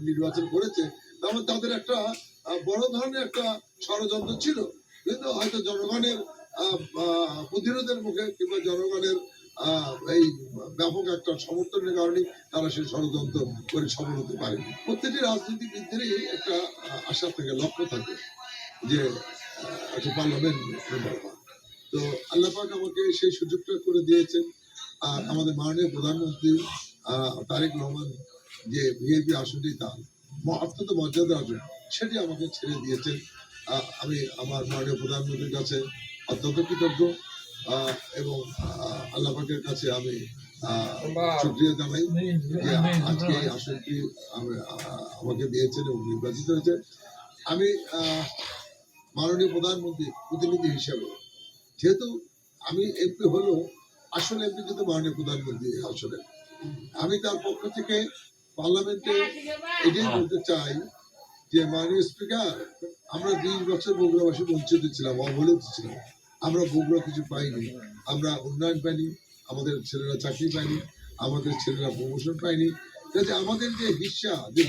নির্বাচন করেছে, তাহলে তাদের একটা বড় ধরনের একটা ষড়যন্ত্র ছিল, কিন্তু হয়তো জনগণের প্রতিরোধের মুখে কিংবা জনগণের এই ব্যাপক একটা সমর্থনের কারণে তারা সেই ষড়যন্ত্র করে সফল হতে পারে। প্রত্যেকটি রাজনীতিবিদদেরই একটা আশা থাকে, লক্ষ্য থাকে যে একটা পার্লামেন্ট মেম্বার হওয়া। তো আল্লাহ পাক আমাকে সেই সুযোগটা করে দিয়েছেন। আর আমাদের মাননীয় প্রধানমন্ত্রী তারেক রহমান যে ভিআইপি আসনটি তার অত্যন্ত মর্যাদা আসন, সেটি আমাকে ছেড়ে দিয়েছেন। আমি আমার মাননীয় প্রধানমন্ত্রীর কাছে অত্যন্ত কৃতজ্ঞ এবং আল্লাহ পাকের কাছে আমি শুকরিয়া জানাই যে আজকে এই আসনটি আমাকে দিয়েছেন এবং নির্বাচিত হয়েছে। আমি মাননীয় প্রধানমন্ত্রী প্রতিনিধি হিসাবে, যেহেতু আমি এমপি হলেও আসলে এমপি কিন্তু মাননীয় প্রধানমন্ত্রী আসলে, আমি তার পক্ষ থেকে পার্লামেন্টে এটাই বলতে চাই যে মাননীয় স্পিকার, আমরা 20 বছর বগুড়াবাসী বঞ্চিত ছিলাম, অবহেলিত ছিলাম। আমরা বগুড়া কিছু পাইনি, আমরা উন্নয়ন পাইনি, আমাদের ছেলেরা চাকরি পায়নি, আমাদের ছেলেরা প্রমোশন পায়নি। আমাদের যে হিস্সা যে